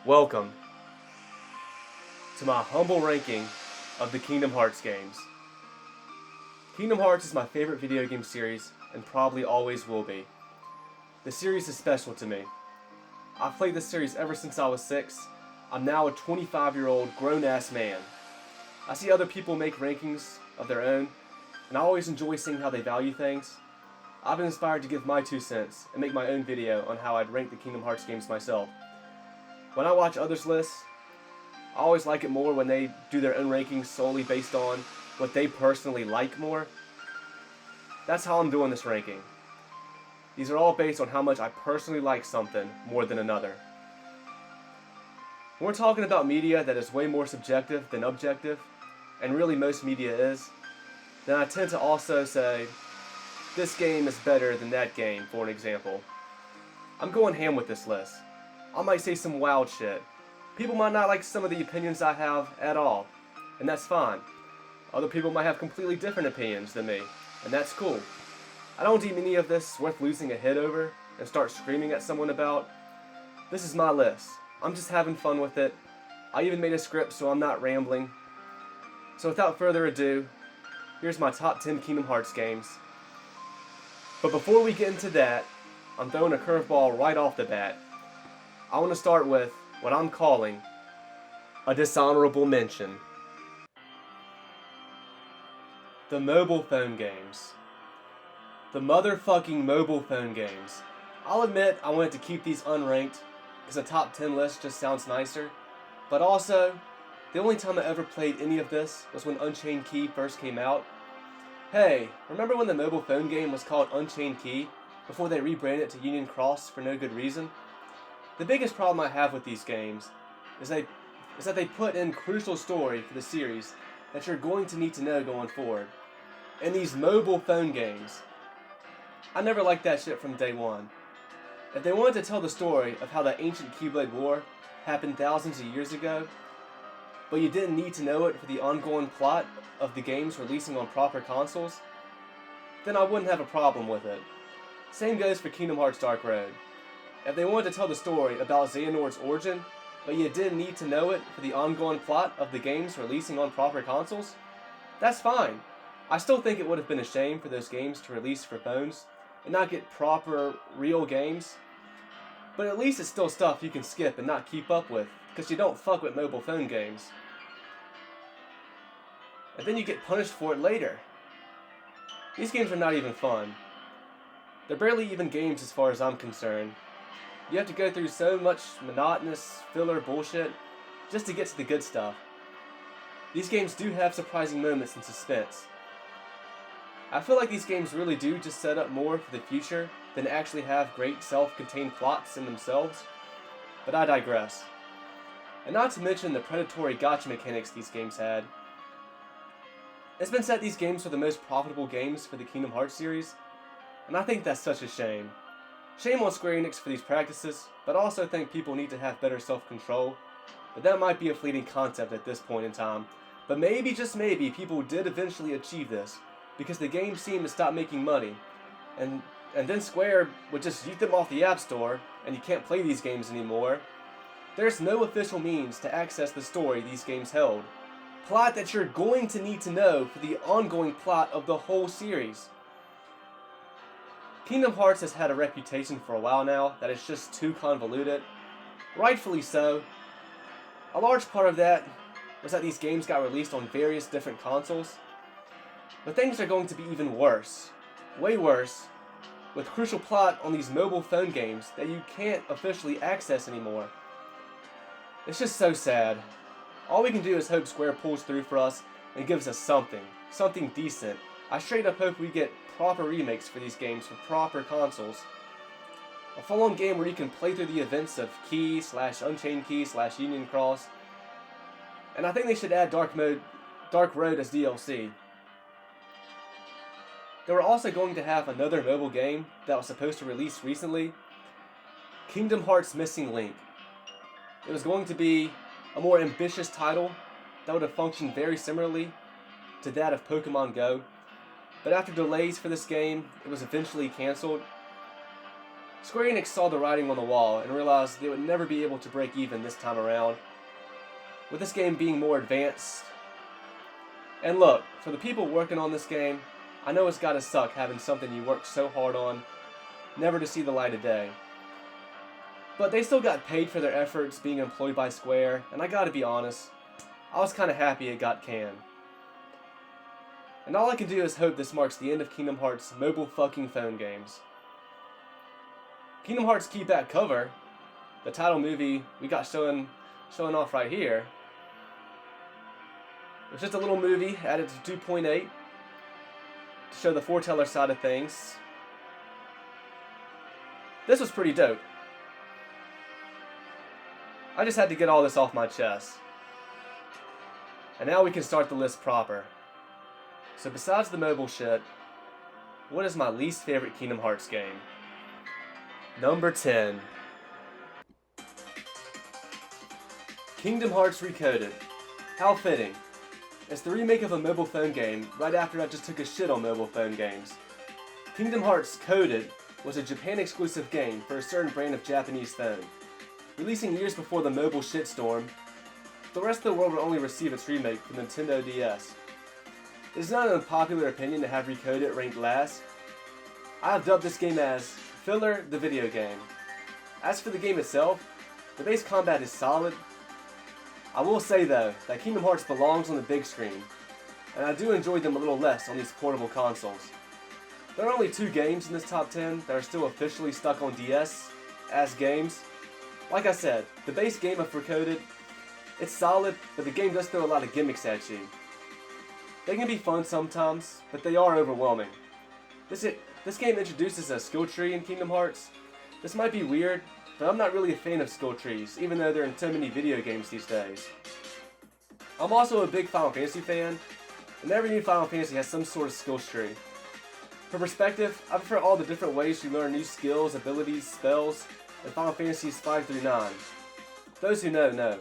Welcome to my humble ranking of the Kingdom Hearts games. Kingdom Hearts is my favorite video game series and probably always will be. The series is special to me. I've played this series ever since I was 6. I'm now a 25-year-old grown-ass man. I see other people make rankings of their own, and I always enjoy seeing how they value things. I've been inspired to give my 2 cents and make my own video on how I'd rank the Kingdom Hearts games myself. When I watch others' lists, I always like it more when they do their own rankings solely based on what they personally like more. That's how I'm doing this ranking. These are all based on how much I personally like something more than another. When we're talking about media that is way more subjective than objective, and really most media is, then I tend to also say, this game is better than that game, for an example. I'm going ham with this list. I might say some wild shit. People might not like some of the opinions I have at all, and that's fine. Other people might have completely different opinions than me, and that's cool. I don't deem any of this worth losing a head over and start screaming at someone about. This is my list. I'm just having fun with it. I even made a script so I'm not rambling. So without further ado, here's my top 10 Kingdom Hearts games. But before we get into that, I'm throwing a curveball right off the bat. I want to start with what I'm calling a dishonorable mention. The mobile phone games. The motherfucking mobile phone games. I'll admit I wanted to keep these unranked because a top 10 list just sounds nicer. But also, the only time I ever played any of this was when Unchained Key first came out. Hey, remember when the mobile phone game was called Unchained Key before they rebranded it to Union Cross for no good reason? The biggest problem I have with these games is that they put in crucial story for the series that you're going to need to know going forward. In these mobile phone games, I never liked that shit from day one. If they wanted to tell the story of how the ancient Keyblade War happened thousands of years ago, but you didn't need to know it for the ongoing plot of the games releasing on proper consoles, then I wouldn't have a problem with it. Same goes for Kingdom Hearts Dark Road. If they wanted to tell the story about Xehanort's origin, but you didn't need to know it for the ongoing plot of the games releasing on proper consoles, that's fine. I still think it would have been a shame for those games to release for phones and not get proper, real games. But at least it's still stuff you can skip and not keep up with, because you don't fuck with mobile phone games. And then you get punished for it later. These games are not even fun. They're barely even games as far as I'm concerned. You have to go through so much monotonous filler bullshit just to get to the good stuff. These games do have surprising moments and suspense. I feel like these games really do just set up more for the future than actually have great self-contained plots in themselves, but I digress. And not to mention the predatory gacha mechanics these games had. It's been said these games are the most profitable games for the Kingdom Hearts series, and I think that's such a shame. Shame on Square Enix for these practices, but I also think people need to have better self-control. But that might be a fleeting concept at this point in time. But maybe, just maybe, people did eventually achieve this, because the game seemed to stop making money. And then Square would just yeet them off the App Store, and you can't play these games anymore. There's no official means to access the story these games held. Plot that you're going to need to know for the ongoing plot of the whole series. Kingdom Hearts has had a reputation for a while now that it's just too convoluted. Rightfully so. A large part of that was that these games got released on various different consoles. But things are going to be even worse. Way worse. With crucial plot on these mobile phone games that you can't officially access anymore. It's just so sad. All we can do is hope Square pulls through for us and gives us something decent. I straight up hope we get proper remakes for these games for proper consoles. A full-on game where you can play through the events of Key / Unchained Key / Union Cross. And I think they should add Dark Road as DLC. They were also going to have another mobile game that was supposed to release recently, Kingdom Hearts Missing Link. It was going to be a more ambitious title that would have functioned very similarly to that of Pokemon Go. But after delays for this game, it was eventually cancelled. Square Enix saw the writing on the wall and realized they would never be able to break even this time around, with this game being more advanced. And look, for the people working on this game, I know it's gotta suck having something you worked so hard on never to see the light of day. But they still got paid for their efforts being employed by Square, and I gotta be honest, I was kinda happy it got canned. And all I can do is hope this marks the end of Kingdom Hearts mobile fucking phone games. Kingdom Hearts keep that cover, the title movie we got showing off right here. It's just a little movie added to 2.8 to show the foreteller side of things. This was pretty dope. I just had to get all this off my chest. And now we can start the list proper. So besides the mobile shit, what is my least favorite Kingdom Hearts game? Number 10. Kingdom Hearts Recoded. How fitting. It's the remake of a mobile phone game right after I just took a shit on mobile phone games. Kingdom Hearts Coded was a Japan exclusive game for a certain brand of Japanese phone. Releasing years before the mobile shitstorm, the rest of the world would only receive its remake for Nintendo DS. It is not an unpopular opinion to have Recoded ranked last. I have dubbed this game as Filler the Video Game. As for the game itself, the base combat is solid. I will say though, that Kingdom Hearts belongs on the big screen, and I do enjoy them a little less on these portable consoles. There are only 2 games in this top 10 that are still officially stuck on DS as games. Like I said, the base game of Recoded, it's solid, but the game does throw a lot of gimmicks at you. They can be fun sometimes, but they are overwhelming. This game introduces a skill tree in Kingdom Hearts. This might be weird, but I'm not really a fan of skill trees, even though they're in so many video games these days. I'm also a big Final Fantasy fan, and every new Final Fantasy has some sort of skill tree. For perspective, I prefer all the different ways you learn new skills, abilities, spells in Final Fantasies 5 through 9. Those who know, know.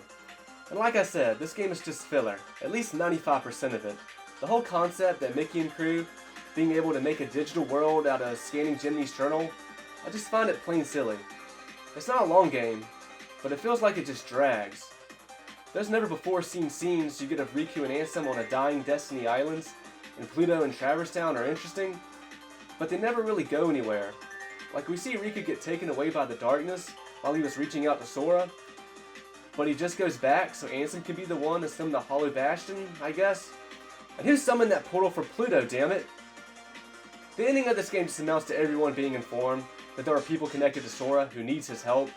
And like I said, this game is just filler, at least 95% of it. The whole concept that Mickey and crew being able to make a digital world out of scanning Jiminy's journal, I just find it plain silly. It's not a long game, but it feels like it just drags. Those never before seen scenes you get of Riku and Ansem on a dying Destiny Islands, and Pluto and Traverse Town are interesting, but they never really go anywhere. Like we see Riku get taken away by the darkness while he was reaching out to Sora, but he just goes back so Ansem can be the one to summon the Hollow Bastion, I guess? And who summoned that portal for Pluto, damn it? The ending of this game just amounts to everyone being informed that there are people connected to Sora who needs his help.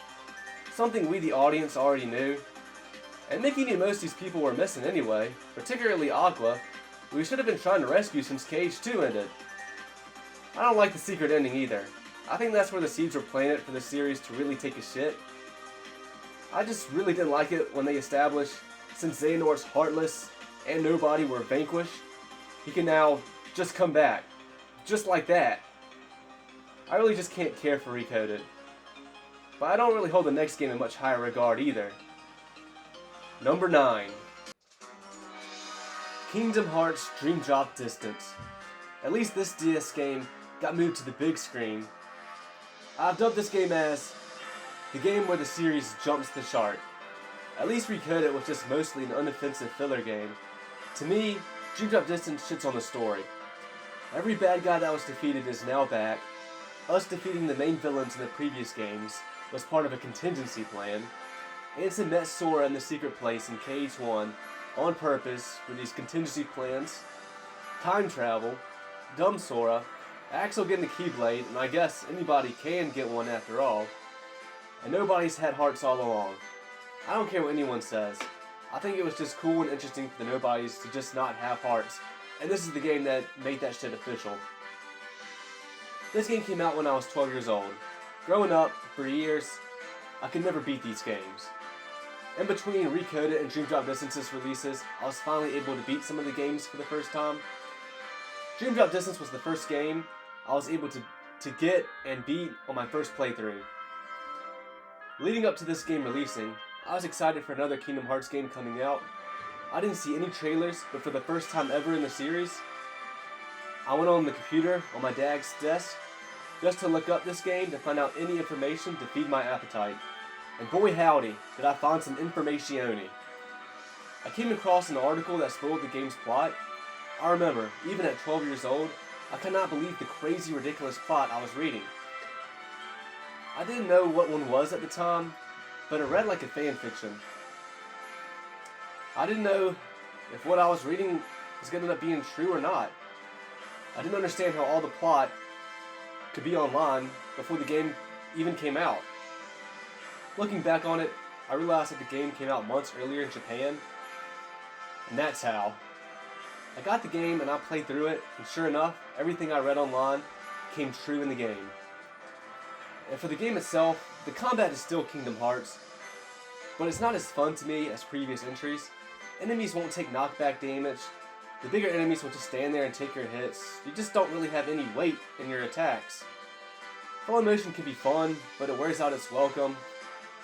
Something we the audience already knew. And Mickey knew most of these people were missing anyway, particularly Aqua, who we should have been trying to rescue since Cage 2 ended. I don't like the secret ending either. I think that's where the seeds were planted for the series to really take a shit. I just really didn't like it when they established, since Xehanort's heartless and nobody were vanquished, he can now just come back. Just like that. I really just can't care for Recoded. But I don't really hold the next game in much higher regard either. Number 9. Kingdom Hearts Dream Drop Distance. At least this DS game got moved to the big screen. I've dubbed this game as the game where the series jumps the shark. At least Recoded was just mostly an unoffensive filler game. To me, Dream Drop Distance shits on the story. Every bad guy that was defeated is now back. Us defeating the main villains in the previous games was part of a contingency plan. Ansem met Sora in the secret place in Cage 1 on purpose for these contingency plans. Time travel, dumb Sora, Axel getting the Keyblade, and I guess anybody can get one after all. And nobody's had hearts all along. I don't care what anyone says. I think it was just cool and interesting for the nobodies to just not have hearts. And this is the game that made that shit official. This game came out when I was 12 years old. Growing up, for years, I could never beat these games. In between Recoded and Dream Drop Distance's releases, I was finally able to beat some of the games for the first time. Dream Drop Distance was the first game I was able to get and beat on my first playthrough. Leading up to this game releasing, I was excited for another Kingdom Hearts game coming out. I didn't see any trailers, but for the first time ever in the series, I went on the computer on my dad's desk, just to look up this game to find out any information to feed my appetite. And boy howdy, did I find some informatione. I came across an article that spoiled the game's plot. I remember, even at 12 years old, I could not believe the crazy, ridiculous plot I was reading. I didn't know what one was at the time, but it read like a fan fiction. I didn't know if what I was reading was going to end up being true or not. I didn't understand how all the plot could be online before the game even came out. Looking back on it, I realized that the game came out months earlier in Japan, and that's how. I got the game and I played through it, and sure enough, everything I read online came true in the game. And for the game itself, the combat is still Kingdom Hearts, but it's not as fun to me as previous entries. Enemies won't take knockback damage. The bigger enemies will just stand there and take your hits. You just don't really have any weight in your attacks. Full motion can be fun, but it wears out its welcome.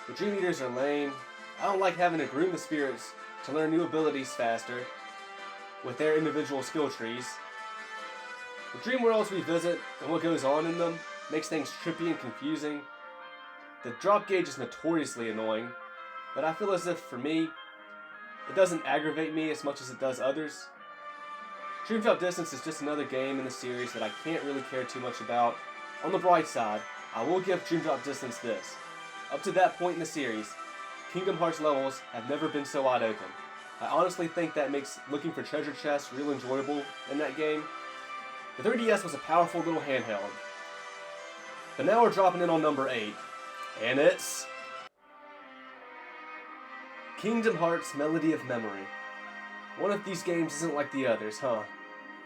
The Dream Eaters are lame. I don't like having to groom the spirits to learn new abilities faster with their individual skill trees. The Dream Worlds we visit and what goes on in them makes things trippy and confusing. The drop gauge is notoriously annoying, but I feel as if, for me, it doesn't aggravate me as much as it does others. Dream Drop Distance is just another game in the series that I can't really care too much about. On the bright side, I will give Dream Drop Distance this. Up to that point in the series, Kingdom Hearts levels have never been so wide open. I honestly think that makes looking for treasure chests real enjoyable in that game. The 3DS was a powerful little handheld. But now we're dropping in on number 8, and it's Kingdom Hearts Melody of Memory. One of these games isn't like the others, huh?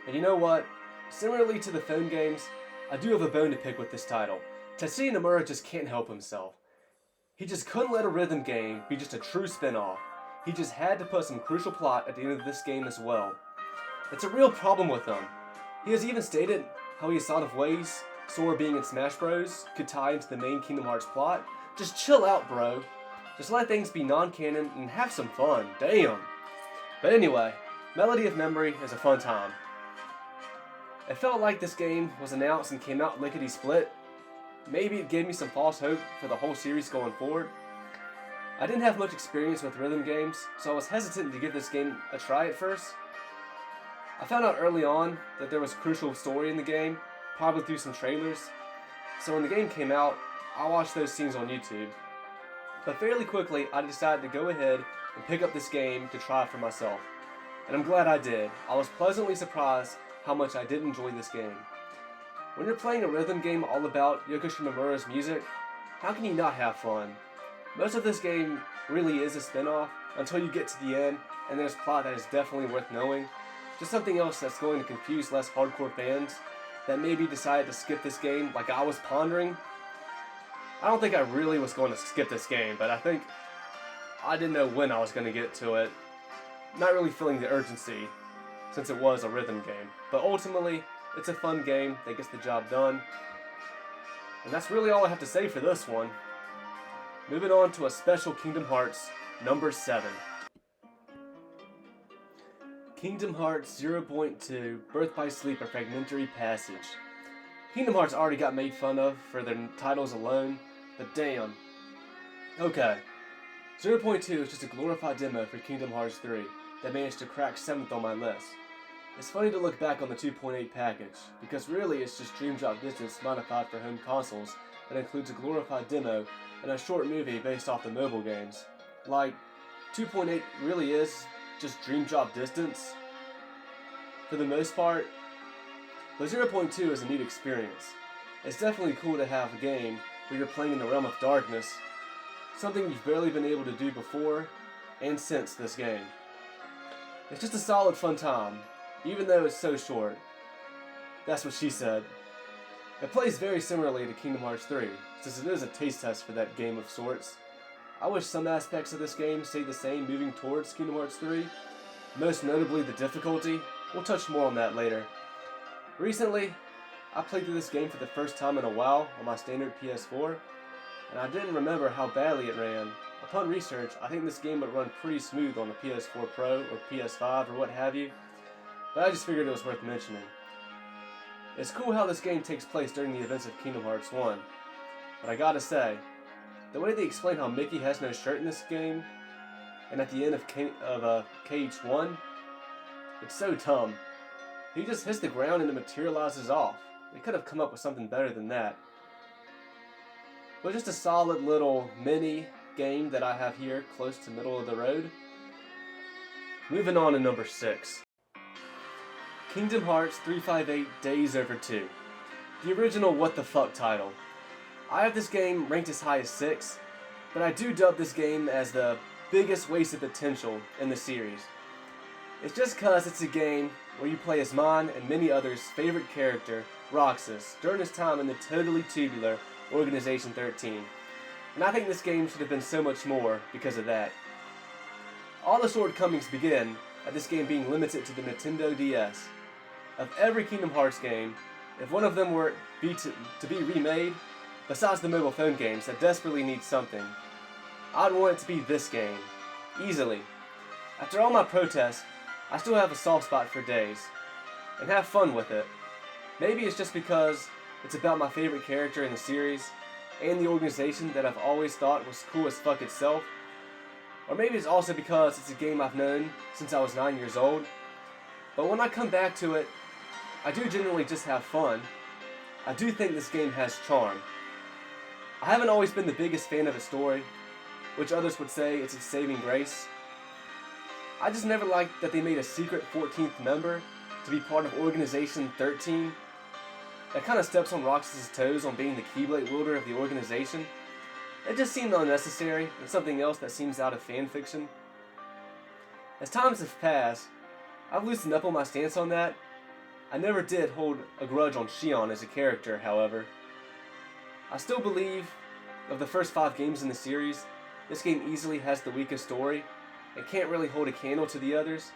And you know what? Similarly to the phone games, I do have a bone to pick with this title. Tetsuya Nomura just can't help himself. He just couldn't let a rhythm game be just a true spin-off. He just had to put some crucial plot at the end of this game as well. It's a real problem with him. He has even stated how he has thought of ways Sora being in Smash Bros. Could tie into the main Kingdom Hearts plot. Just chill out, bro. Just let things be non-canon and have some fun. Damn. But anyway, Melody of Memory is a fun time. It felt like this game was announced and came out lickety-split. Maybe it gave me some false hope for the whole series going forward. I didn't have much experience with rhythm games, so I was hesitant to give this game a try at first. I found out early on that there was crucial story in the game, probably through some trailers. So when the game came out, I watched those scenes on YouTube. But fairly quickly, I decided to go ahead and pick up this game to try for myself. And I'm glad I did. I was pleasantly surprised how much I did enjoy this game. When you're playing a rhythm game all about Yoko Shimomura's music, how can you not have fun? Most of this game really is a spin-off until you get to the end and there's plot that is definitely worth knowing. Just something else that's going to confuse less hardcore fans that maybe decided to skip this game like I was pondering. I don't think I really was going to skip this game, but I think I didn't know when I was going to get to it. Not really feeling the urgency since it was a rhythm game. But ultimately, it's a fun game that gets the job done. And that's really all I have to say for this one. Moving on to a special Kingdom Hearts, number 7. Kingdom Hearts 0.2 Birth by Sleep, a Fragmentary Passage. Kingdom Hearts already got made fun of for their titles alone, but damn. Okay, 0.2 is just a glorified demo for Kingdom Hearts 3 that managed to crack 7th on my list. It's funny to look back on the 2.8 package, because really it's just Dream Drop Distance modified for home consoles that includes a glorified demo and a short movie based off the mobile games. Like, 2.8 really is just Dream Drop Distance for the most part, but 0.2 is a neat experience. It's definitely cool to have a game where you're playing in the realm of darkness, something you've barely been able to do before and since this game. It's just a solid fun time, even though it's so short. That's what she said. It plays very similarly to Kingdom Hearts 3, since it is a taste test for that game of sorts. I wish some aspects of this game stayed the same moving towards Kingdom Hearts 3, most notably the difficulty. We'll touch more on that later. Recently, I played through this game for the first time in a while on my standard PS4, and I didn't remember how badly it ran. Upon research, I think this game would run pretty smooth on the PS4 Pro or PS5 or what have you, but I just figured it was worth mentioning. It's cool how this game takes place during the events of Kingdom Hearts 1, but I gotta say, the way they explain how Mickey has no shirt in this game, and at the end of KH1, it's so dumb. He just hits the ground and it materializes off. They could have come up with something better than that. But just a solid little mini game that I have here close to middle of the road. Moving on to number 6. Kingdom Hearts 358 Days Over 2. The original what the fuck title. I have this game ranked as high as 6, but I do dub this game as the biggest waste of potential in the series. It's just cause it's a game where you play as mine and many others' favorite character, Roxas, during his time in the totally tubular Organization 13. And I think this game should have been so much more because of that. All the shortcomings begin at this game being limited to the Nintendo DS. Of every Kingdom Hearts game, if one of them were to be remade, besides the mobile phone games that desperately need something, I'd want it to be this game. Easily. After all my protests, I still have a soft spot for Days, and have fun with it. Maybe it's just because it's about my favorite character in the series, and the organization that I've always thought was cool as fuck itself. Or maybe it's also because it's a game I've known since I was 9 years old. But when I come back to it, I do generally just have fun. I do think this game has charm. I haven't always been the biggest fan of its story, which others would say it's its saving grace. I just never liked that they made a secret 14th member to be part of Organization 13. That kind of steps on Roxas' toes on being the Keyblade wielder of the organization. It just seemed unnecessary and something else that seems out of fanfiction. As times have passed, I've loosened up on my stance on that. I never did hold a grudge on Xion as a character, however. I still believe, of the first 5 games in the series, this game easily has the weakest story and can't really hold a candle to the others.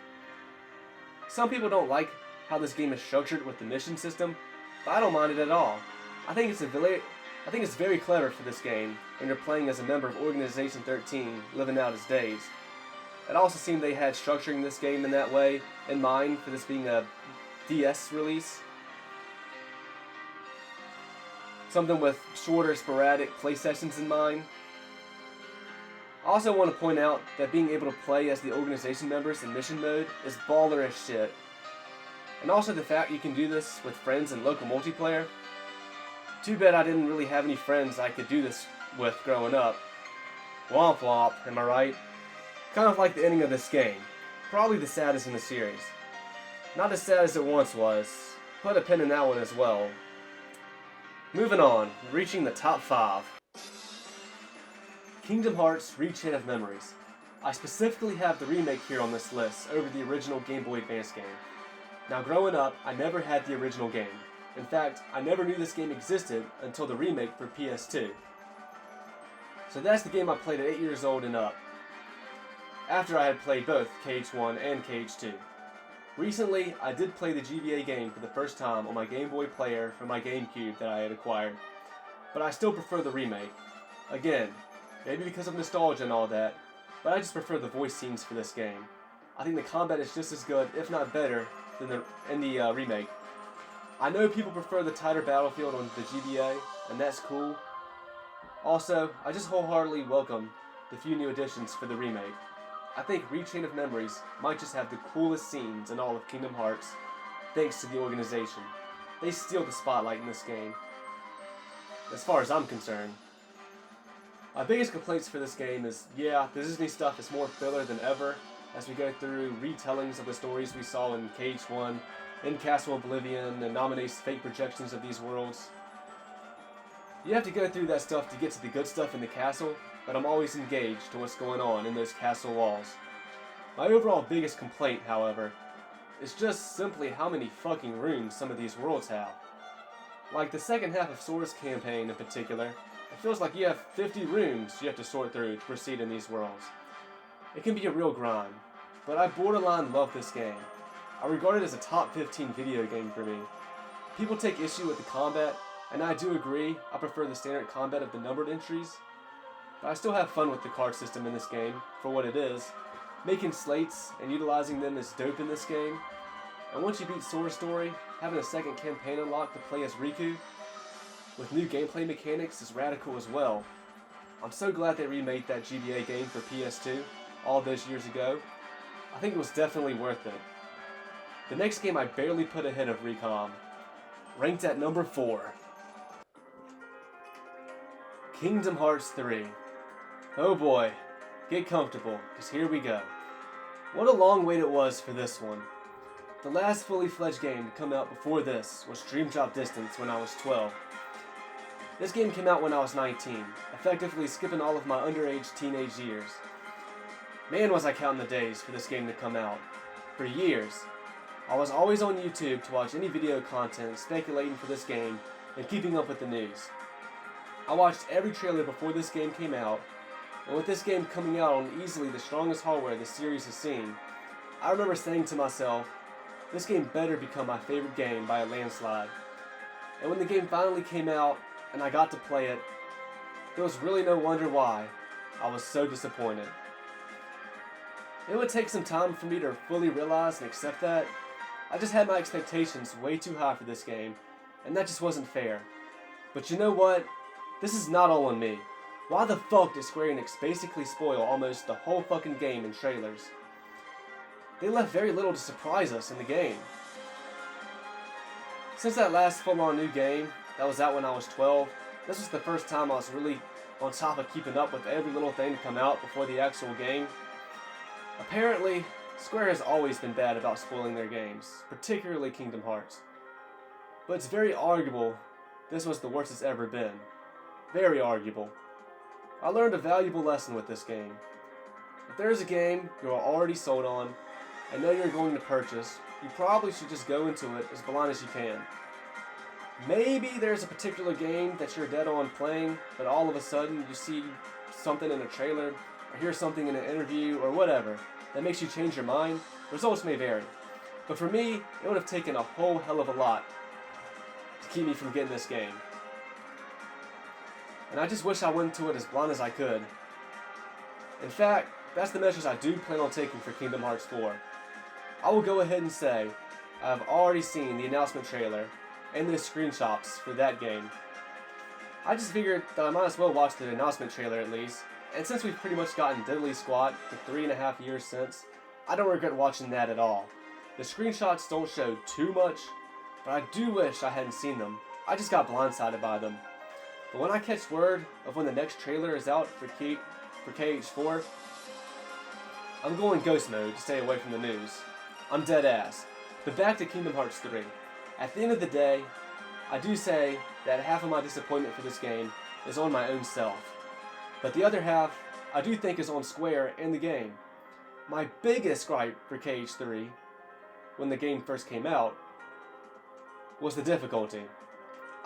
Some people don't like how this game is structured with the mission system, but I don't mind it at all. I think it's very clever for this game when you're playing as a member of Organization 13 living out his days. It also seemed they had structuring this game in that way in mind for this being a DS release. Something with shorter, sporadic play sessions in mind. I also want to point out that being able to play as the organization members in mission mode is baller as shit. And also the fact you can do this with friends in local multiplayer. Too bad I didn't really have any friends I could do this with growing up. Womp womp, am I right? Kind of like the ending of this game. Probably the saddest in the series. Not as sad as it once was. Put a pin in that one as well. Moving on, reaching the top 5. Kingdom Hearts Rechain of Memories. I specifically have the remake here on this list over the original Game Boy Advance game. Now growing up, I never had the original game. In fact, I never knew this game existed until the remake for PS2. So that's the game I played at 8 years old and up, after I had played both KH1 and KH2. Recently, I did play the GBA game for the first time on my Game Boy player from my GameCube that I had acquired, but I still prefer the remake. Again, maybe because of nostalgia and all that, but I just prefer the voice scenes for this game. I think the combat is just as good, if not better, than in the remake. I know people prefer the tighter battlefield on the GBA, and that's cool. Also, I just wholeheartedly welcome the few new additions for the remake. I think Rechain of Memories might just have the coolest scenes in all of Kingdom Hearts, thanks to the organization. They steal the spotlight in this game, as far as I'm concerned. My biggest complaints for this game is, yeah, the Disney stuff is more filler than ever, as we go through retellings of the stories we saw in KH1, in Castle Oblivion, and nominates fake projections of these worlds. You have to go through that stuff to get to the good stuff in the castle, but I'm always engaged to what's going on in those castle walls. My overall biggest complaint, however, is just simply how many fucking rooms some of these worlds have. Like the second half of Sora's campaign in particular, it feels like you have 50 rooms you have to sort through to proceed in these worlds. It can be a real grind, but I borderline love this game. I regard it as a top 15 video game for me. People take issue with the combat, and I do agree, I prefer the standard combat of the numbered entries, but I still have fun with the card system in this game, for what it is. Making slates and utilizing them is dope in this game. And once you beat Sora Story, having a second campaign unlocked to play as Riku, with new gameplay mechanics, is radical as well. I'm so glad they remade that GBA game for PS2 all those years ago. I think it was definitely worth it. The next game I barely put ahead of Recom, ranked at number 4. Kingdom Hearts 3. Oh boy, get comfortable, because here we go. What a long wait it was for this one. The last fully fledged game to come out before this was Dream Drop Distance when I was 12. This game came out when I was 19, effectively skipping all of my underage teenage years. Man, was I counting the days for this game to come out. For years, I was always on YouTube to watch any video content speculating for this game and keeping up with the news. I watched every trailer before this game came out, and with this game coming out on easily the strongest hardware the series has seen, I remember saying to myself, this game better become my favorite game by a landslide. And when the game finally came out and I got to play it, there was really no wonder why I was so disappointed. It would take some time for me to fully realize and accept that. I just had my expectations way too high for this game, and that just wasn't fair. But you know what? This is not all on me. Why the fuck did Square Enix basically spoil almost the whole fucking game in trailers? They left very little to surprise us in the game. Since that last full-on new game that was out when I was 12, this was the first time I was really on top of keeping up with every little thing to come out before the actual game. Apparently, Square has always been bad about spoiling their games, particularly Kingdom Hearts. But it's very arguable this was the worst it's ever been. Very arguable. I learned a valuable lesson with this game. If there is a game you are already sold on and know you're going to purchase, you probably should just go into it as blind as you can. Maybe there's a particular game that you're dead on playing, but all of a sudden you see something in a trailer or hear something in an interview or whatever that makes you change your mind. Results may vary. But for me, it would have taken a whole hell of a lot to keep me from getting this game. And I just wish I went into it as blind as I could. In fact, that's the measures I do plan on taking for Kingdom Hearts 4. I will go ahead and say I have already seen the announcement trailer and the screenshots for that game. I just figured that I might as well watch the announcement trailer at least, and since we've pretty much gotten diddly squat for 3.5 years since, I don't regret watching that at all. The screenshots don't show too much, but I do wish I hadn't seen them. I just got blindsided by them. But when I catch word of when the next trailer is out for KH4, I'm going ghost mode to stay away from the news. I'm dead ass. But back to Kingdom Hearts 3. At the end of the day, I do say that half of my disappointment for this game is on my own self. But the other half, I do think is on Square and the game. My biggest gripe for KH3, when the game first came out, was the difficulty.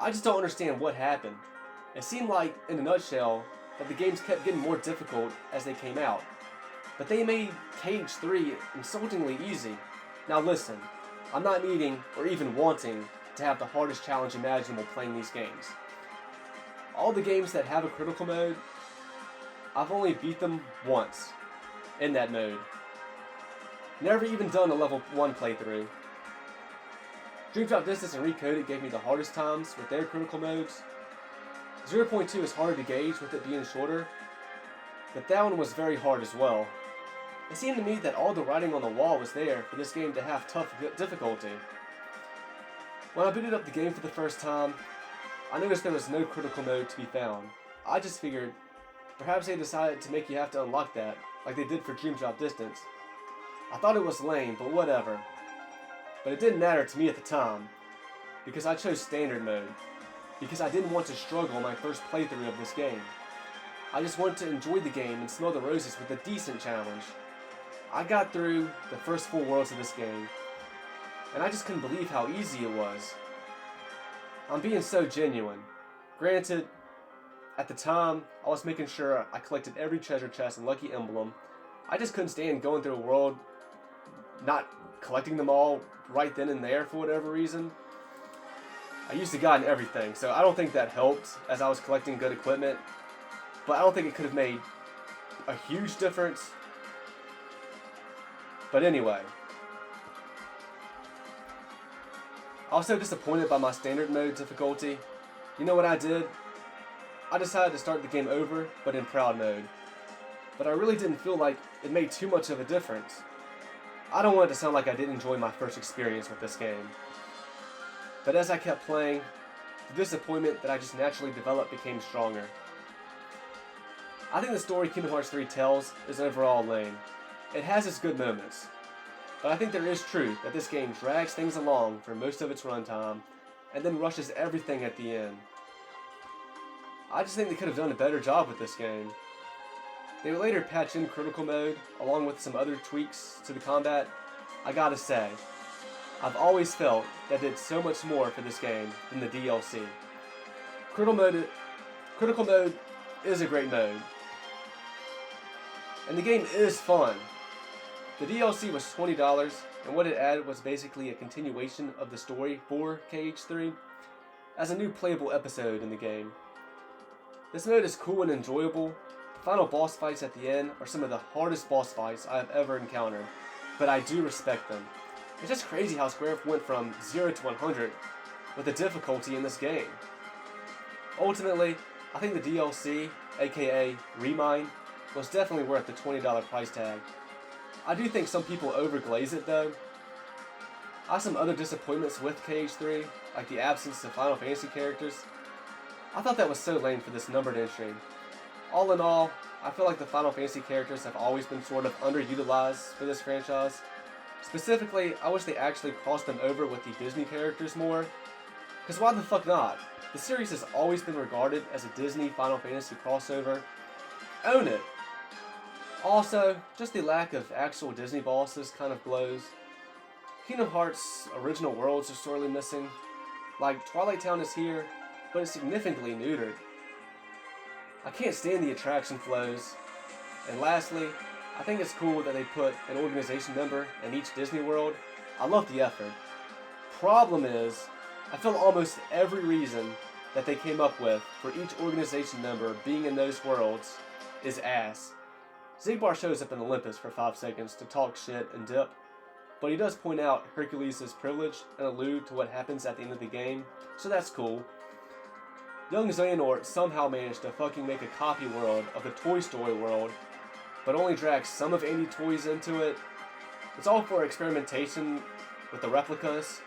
I just don't understand what happened. It seemed like, in a nutshell, that the games kept getting more difficult as they came out. But they made KH3 insultingly easy. Now listen, I'm not needing or even wanting to have the hardest challenge imaginable playing these games. All the games that have a critical mode, I've only beat them once in that mode. Never even done a level 1 playthrough. Dream Drop Distance and Recoded gave me the hardest times with their critical modes. 0.2 is harder to gauge with it being shorter, but that one was very hard as well. It seemed to me that all the writing on the wall was there for this game to have tough difficulty. When I booted up the game for the first time, I noticed there was no critical mode to be found. I just figured, perhaps they decided to make you have to unlock that, like they did for Dream Drop Distance. I thought it was lame, but whatever. But it didn't matter to me at the time, because I chose standard mode. Because I didn't want to struggle on my first playthrough of this game. I just wanted to enjoy the game and smell the roses with a decent challenge. I got through the first 4 worlds of this game, and I just couldn't believe how easy it was. I'm being so genuine. Granted, at the time, I was making sure I collected every treasure chest and lucky emblem. I just couldn't stand going through a world, not collecting them all right then and there for whatever reason. I used to God in everything, so I don't think that helped as I was collecting good equipment. But I don't think it could have made a huge difference. But anyway, Also disappointed by my standard mode difficulty. You know what I did? I decided to start the game over, but in proud mode. But I really didn't feel like it made too much of a difference. I don't want it to sound like I didn't enjoy my first experience with this game. But as I kept playing, the disappointment that I just naturally developed became stronger. I think the story Kingdom Hearts 3 tells is overall lame. It has its good moments, but I think there is truth that this game drags things along for most of its runtime, and then rushes everything at the end. I just think they could have done a better job with this game. They would later patch in critical mode, along with some other tweaks to the combat. I gotta say, I've always felt that did so much more for this game than the DLC. Critical mode is a great mode, and the game is fun. The DLC was $20, and what it added was basically a continuation of the story for KH3 as a new playable episode in the game. This mode is cool and enjoyable. The final boss fights at the end are some of the hardest boss fights I have ever encountered, but I do respect them. It's just crazy how Square went from 0 to 100 with the difficulty in this game. Ultimately, I think the DLC, aka Remine, was definitely worth the $20 price tag. I do think some people overglaze it though. I have some other disappointments with KH3, like the absence of Final Fantasy characters. I thought that was so lame for this numbered entry. All in all, I feel like the Final Fantasy characters have always been sort of underutilized for this franchise. Specifically, I wish they actually crossed them over with the Disney characters more. Cause why the fuck not? The series has always been regarded as a Disney Final Fantasy crossover. Own it! Also, just the lack of actual Disney bosses kind of blows. Kingdom Hearts' original worlds are sorely missing. Like, Twilight Town is here, but it's significantly neutered. I can't stand the attraction flows. And lastly, I think it's cool that they put an organization member in each Disney world. I love the effort. Problem is, I feel almost every reason that they came up with for each organization member being in those worlds is ass. Xigbar shows up in Olympus for 5 seconds to talk shit and dip, but he does point out Hercules' privilege and allude to what happens at the end of the game, so that's cool. Young Xehanort somehow managed to fucking make a copy world of the Toy Story world, but only drags some of Andy Toys into it. It's all for experimentation with the replicas.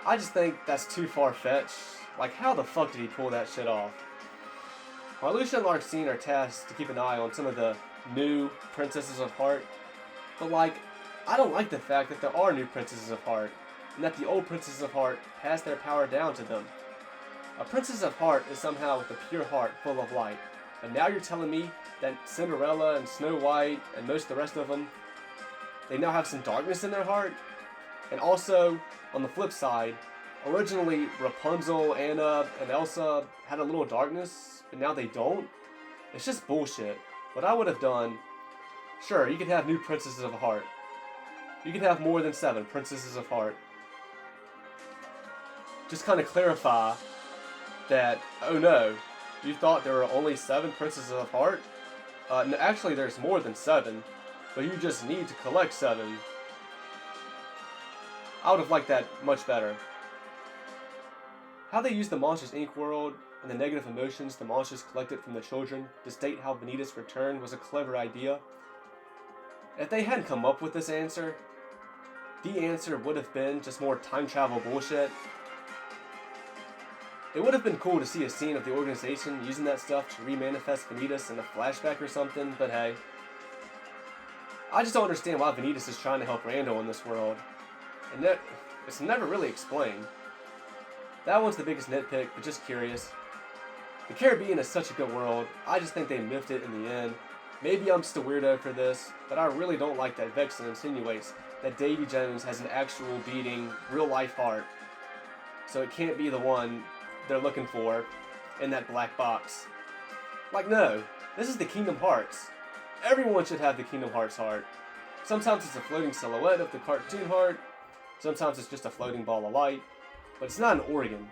I just think that's too far-fetched. Like, how the fuck did he pull that shit off? Marluxia and Larxene are tasked to keep an eye on some of the new Princesses of Heart, but like, I don't like the fact that there are new Princesses of Heart, and that the old Princesses of Heart passed their power down to them. A Princess of Heart is somehow with a pure heart full of light, and now you're telling me that Cinderella and Snow White and most of the rest of them, they now have some darkness in their heart? And also, on the flip side, originally Rapunzel, Anna, and Elsa had a little darkness, but now they don't? It's just bullshit. What I would have done, sure, you could have new Princesses of Heart. You could have more than 7 Princesses of Heart. Just kind of clarify that, oh no, you thought there were only 7 Princesses of Heart? No, actually there's more than 7, but you just need to collect 7. I would have liked that much better. How they used the Monsters Inc. world and the negative emotions the monsters collected from the children to state how Vanitas returned was a clever idea. If they hadn't come up with this answer, the answer would have been just more time travel bullshit. It would have been cool to see a scene of the organization using that stuff to remanifest Vanitas in a flashback or something, but hey. I just don't understand why Vanitas is trying to help Randall in this world. And it's never really explained. That one's the biggest nitpick, but just curious. The Caribbean is such a good world, I just think they miffed it in the end. Maybe I'm just a weirdo for this, but I really don't like that Vexen insinuates that Davy Jones has an actual beating, real-life heart. So it can't be the one they're looking for in that black box. Like, no, this is the Kingdom Hearts. Everyone should have the Kingdom Hearts heart. Sometimes it's a floating silhouette of the cartoon heart, sometimes it's just a floating ball of light, but it's not an organ.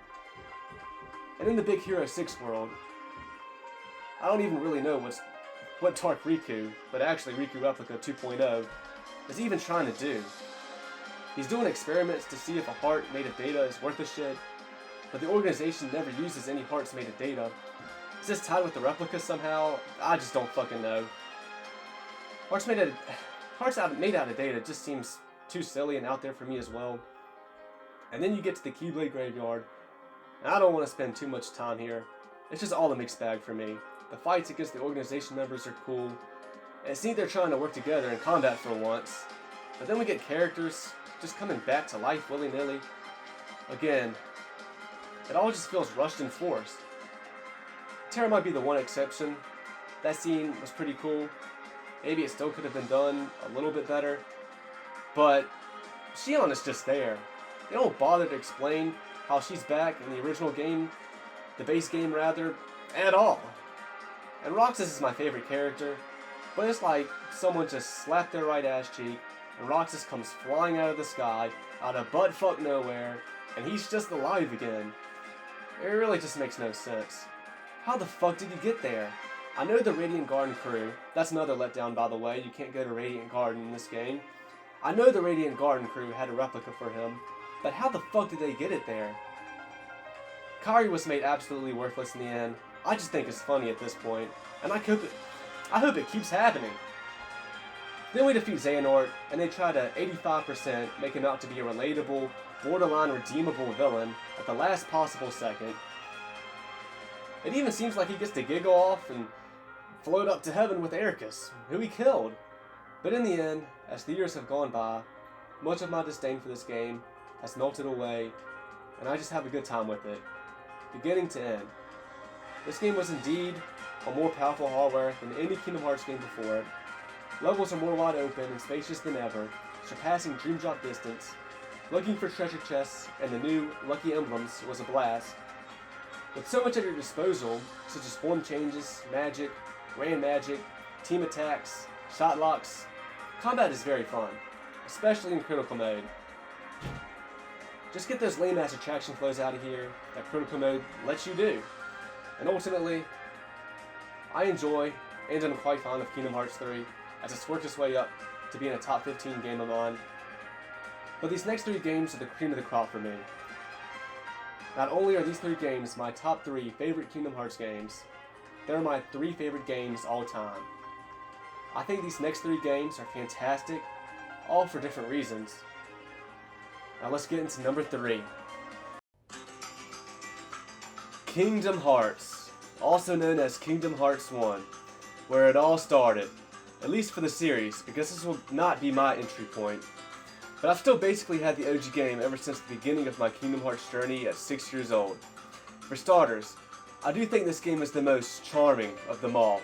And in the Big Hero 6 world, I don't even really know what Dark Riku, but actually Riku Replica 2.0, is even trying to do. He's doing experiments to see if a heart made of data is worth a shit, but the organization never uses any hearts made of data. Is this tied with the replica somehow? I just don't fucking know. Hearts made out of data just seems too silly and out there for me as well. And then you get to the Keyblade Graveyard, and I don't want to spend too much time here. It's just all a mixed bag for me. The fights against the organization members are cool, and it seems they're trying to work together in combat for once. But then we get characters just coming back to life willy-nilly. Again, it all just feels rushed and forced. Terra might be the one exception. That scene was pretty cool. Maybe it still could have been done a little bit better. But Shion is just there. They don't bother to explain how she's back in the original game, the base game rather, at all. And Roxas is my favorite character, but it's like someone just slapped their right ass cheek and Roxas comes flying out of the sky, out of butt-fuck nowhere, and he's just alive again. It really just makes no sense. How the fuck did he get there? I know the Radiant Garden crew, that's another letdown by the way, you can't go to Radiant Garden in this game. I know the Radiant Garden crew had a replica for him, but how the fuck did they get it there? Kairi was made absolutely worthless in the end. I just think it's funny at this point, and I hope it keeps happening. Then we defeat Xehanort, and they try to 85% make him out to be a relatable, borderline redeemable villain at the last possible second. It even seems like he gets to giggle off and float up to heaven with Ericus, who he killed. But in the end, as the years have gone by, much of my disdain for this game has melted away, and I just have a good time with it, beginning to end. This game was indeed on more powerful hardware than any Kingdom Hearts game before it. Levels are more wide open and spacious than ever, surpassing Dream Drop distance. Looking for treasure chests and the new Lucky Emblems was a blast. With so much at your disposal, such as form changes, magic, grand magic, team attacks, shot locks, combat is very fun, especially in critical mode. Just get those lame-ass attraction flows out of here that critical mode lets you do. And ultimately, I enjoy and am quite fond of Kingdom Hearts 3 as it's worked its way up to being a top 15 game of mine. But these next 3 games are the cream of the crop for me. Not only are these 3 games my top 3 favorite Kingdom Hearts games, they're my 3 favorite games all time. I think these next 3 games are fantastic, all for different reasons. Now let's get into number 3. Kingdom Hearts, also known as Kingdom Hearts 1, where it all started, at least for the series, because this will not be my entry point. But I've still basically had the OG game ever since the beginning of my Kingdom Hearts journey at 6 years old. For starters, I do think this game is the most charming of them all.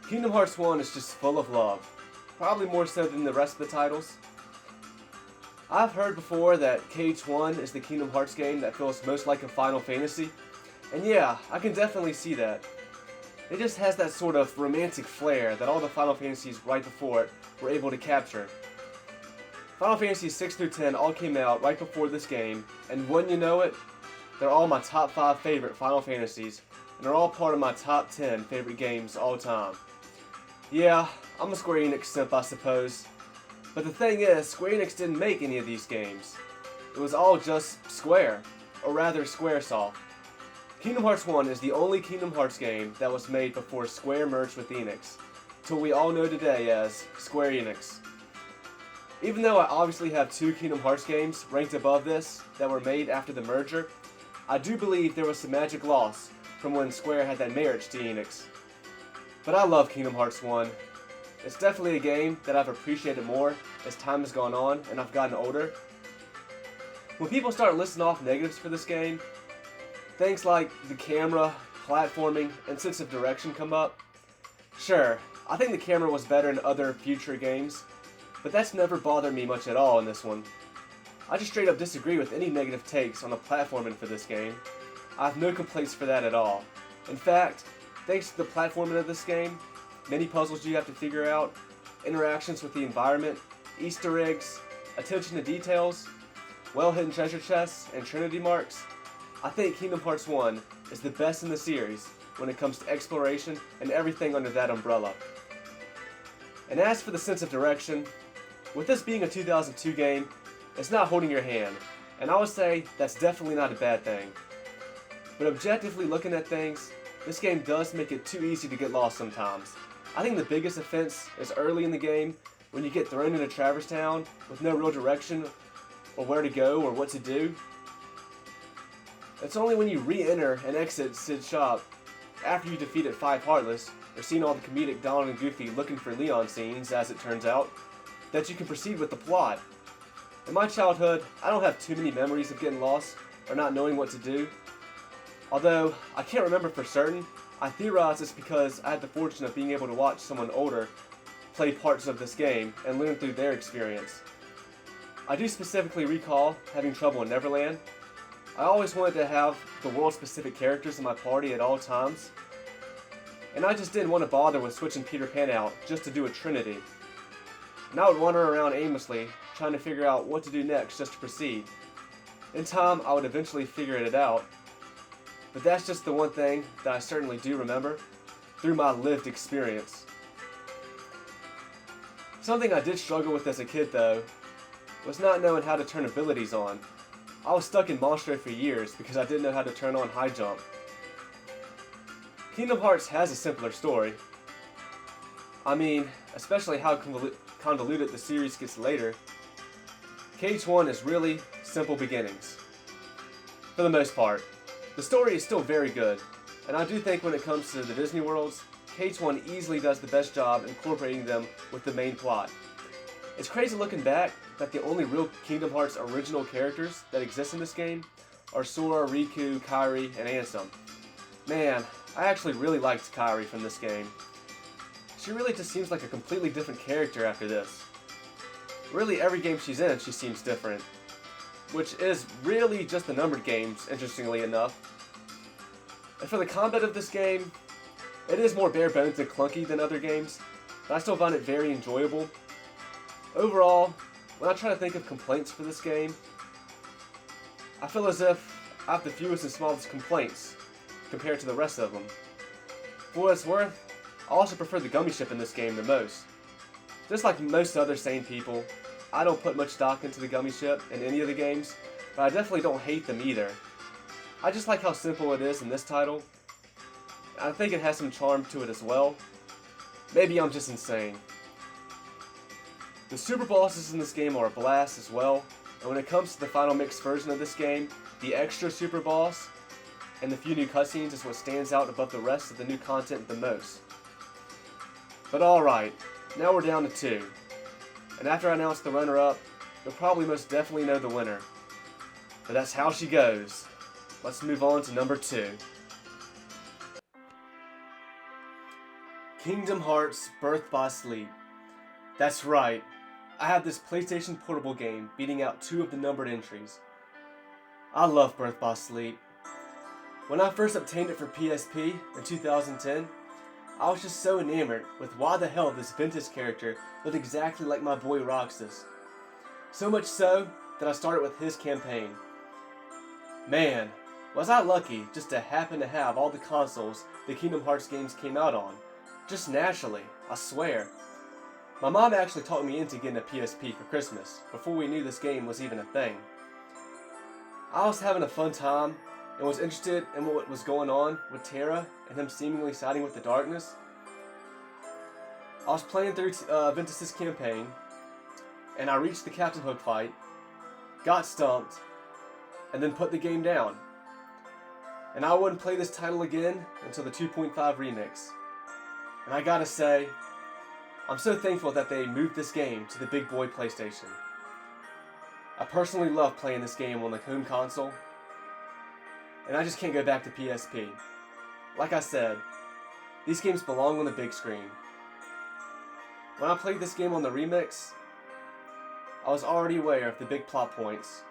Kingdom Hearts 1 is just full of love, probably more so than the rest of the titles. I've heard before that KH1 is the Kingdom Hearts game that feels most like a Final Fantasy, and yeah, I can definitely see that. It just has that sort of romantic flair that all the Final Fantasies right before it were able to capture. Final Fantasy 6 through 10 all came out right before this game, and wouldn't you know it, they're all my top 5 favorite Final Fantasies, and they're all part of my top 10 favorite games all time. Yeah, I'm a Square Enix simp, I suppose. But the thing is, Square Enix didn't make any of these games. It was all just Square, or rather Squaresoft. Kingdom Hearts 1 is the only Kingdom Hearts game that was made before Square merged with Enix, to what we all know today as Square Enix. Even though I obviously have 2 Kingdom Hearts games ranked above this that were made after the merger, I do believe there was some magic lost from when Square had that marriage to Enix. But I love Kingdom Hearts 1. It's definitely a game that I've appreciated more as time has gone on and I've gotten older. When people start listing off negatives for this game, things like the camera, platforming, and sense of direction come up. Sure, I think the camera was better in other future games, but that's never bothered me much at all in this one. I just straight up disagree with any negative takes on the platforming for this game. I have no complaints for that at all. In fact, thanks to the platforming of this game, many puzzles you have to figure out, interactions with the environment, Easter eggs, attention to details, well-hidden treasure chests, and Trinity marks, I think Kingdom Hearts 1 is the best in the series when it comes to exploration and everything under that umbrella. And as for the sense of direction, with this being a 2002 game, it's not holding your hand, and I would say that's definitely not a bad thing. But objectively looking at things, this game does make it too easy to get lost sometimes. I think the biggest offense is early in the game when you get thrown into Traverse Town with no real direction or where to go or what to do. It's only when you re-enter and exit Sid's shop after you defeated 5 Heartless, or seen all the comedic Donald and Goofy looking for Leon scenes, as it turns out, that you can proceed with the plot. In my childhood, I don't have too many memories of getting lost or not knowing what to do. Although, I can't remember for certain, I theorize it's because I had the fortune of being able to watch someone older play parts of this game and learn through their experience. I do specifically recall having trouble in Neverland. I always wanted to have the world-specific characters in my party at all times, and I just didn't want to bother with switching Peter Pan out just to do a trinity. And I would wander around aimlessly, trying to figure out what to do next just to proceed. In time, I would eventually figure it out, but that's just the one thing that I certainly do remember through my lived experience. Something I did struggle with as a kid, though, was not knowing how to turn abilities on. I was stuck in Monstro for years because I didn't know how to turn on high jump. Kingdom Hearts has a simpler story. I mean, especially how convoluted the series gets later. KH1 is really simple beginnings. For the most part. The story is still very good, and I do think when it comes to the Disney worlds, KH1 easily does the best job incorporating them with the main plot. It's crazy looking back that the only real Kingdom Hearts original characters that exist in this game are Sora, Riku, Kairi, and Ansem. Man, I actually really liked Kairi from this game. She really just seems like a completely different character after this. Really, every game she's in, she seems different. Which is really just the numbered games, interestingly enough. And for the combat of this game, it is more bare bones and clunky than other games, but I still find it very enjoyable. Overall, when I try to think of complaints for this game, I feel as if I have the fewest and smallest complaints compared to the rest of them. For what it's worth, I also prefer the gummy ship in this game the most. Just like most other sane people, I don't put much stock into the gummy ship in any of the games, but I definitely don't hate them either. I just like how simple it is in this title. I think it has some charm to it as well. Maybe I'm just insane. The super bosses in this game are a blast as well, and when it comes to the final mixed version of this game, the extra super boss and the few new cutscenes is what stands out above the rest of the new content the most. But alright, now we're down to 2. And after I announce the runner-up, you'll probably most definitely know the winner. But that's how she goes. Let's move on to number 2. Kingdom Hearts Birth by Sleep. That's right, I have this PlayStation Portable game beating out 2 of the numbered entries. I love Birth by Sleep. When I first obtained it for PSP in 2010, I was just so enamored with why the hell this vintage character looked exactly like my boy Roxas. So much so that I started with his campaign. Man, was I lucky just to happen to have all the consoles the Kingdom Hearts games came out on. Just naturally, I swear. My mom actually talked me into getting a PSP for Christmas before we knew this game was even a thing. I was having a fun time and was interested in what was going on with Terra and him seemingly siding with the darkness. I was playing through Ventus's campaign, and I reached the Captain Hook fight, got stumped, and then put the game down. And I wouldn't play this title again until the 2.5 remix. And I gotta say, I'm so thankful that they moved this game to the big boy PlayStation. I personally love playing this game on the home console, and I just can't go back to PSP. Like I said, these games belong on the big screen. When I played this game on the remix, I was already aware of the big plot points.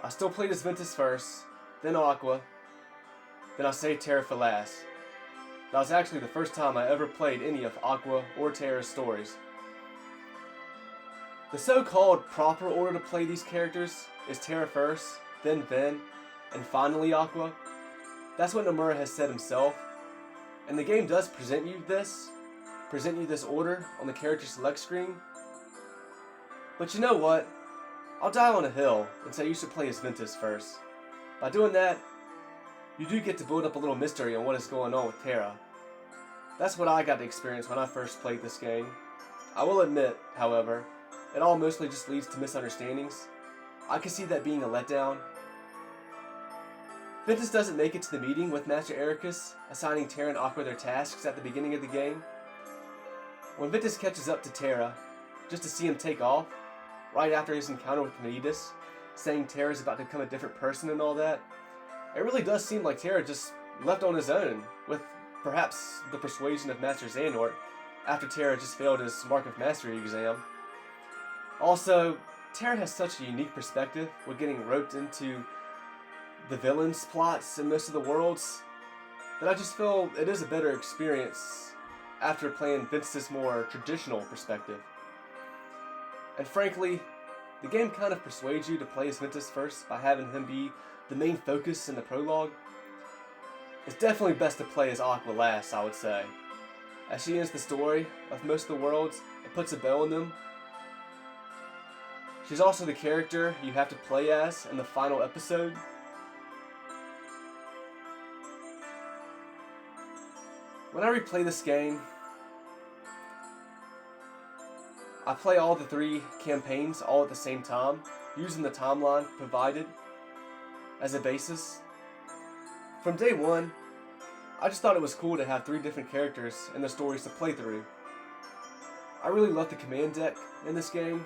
I still played as Ventus first, then Aqua, then I saved Terra for last. That was actually the first time I ever played any of Aqua or Terra's stories. The so-called proper order to play these characters is Terra first, then Ven, and finally Aqua. That's what Nomura has said himself, and the game does present you this order on the character select screen. But you know what? I'll die on a hill and say you should play as Ventus first. By doing that, you do get to build up a little mystery on what is going on with Terra. That's what I got to experience when I first played this game. I will admit, however, it all mostly just leads to misunderstandings. I can see that being a letdown. Ventus doesn't make it to the meeting with Master Ericus, assigning Terra and Aqua their tasks at the beginning of the game. When Ventus catches up to Terra, just to see him take off, right after his encounter with Medivh, saying Terra's about to become a different person and all that, it really does seem like Terra just left on his own, with perhaps the persuasion of Master Xehanort, after Terra just failed his Mark of Mastery exam. Also, Terra has such a unique perspective with getting roped into the villains' plots in most of the worlds, that I just feel it is a better experience after playing Ventus' more traditional perspective. And frankly, the game kind of persuades you to play as Ventus first by having him be the main focus in the prologue. It's definitely best to play as Aqua last, I would say, as she ends the story of most of the worlds and puts a bow on them. She's also the character you have to play as in the final episode. When I replay this game, I play all the 3 campaigns all at the same time, using the timeline provided as a basis. From day one, I just thought it was cool to have 3 different characters and their stories to play through. I really love the command deck in this game.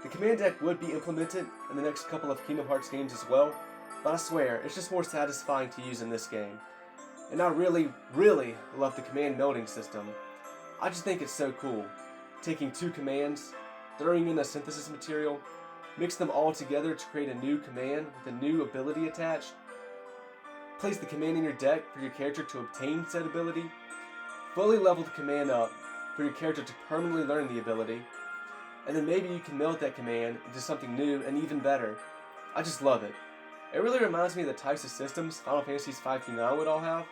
The command deck would be implemented in the next couple of Kingdom Hearts games as well, but I swear, it's just more satisfying to use in this game. And I really, really love the command melding system. I just think it's so cool. Taking 2 commands, throwing in a synthesis material, mix them all together to create a new command with a new ability attached. Place the command in your deck for your character to obtain said ability. Fully level the command up for your character to permanently learn the ability. And then maybe you can meld that command into something new and even better. I just love it. It really reminds me of the types of systems Final Fantasies 5 through 9 would all have.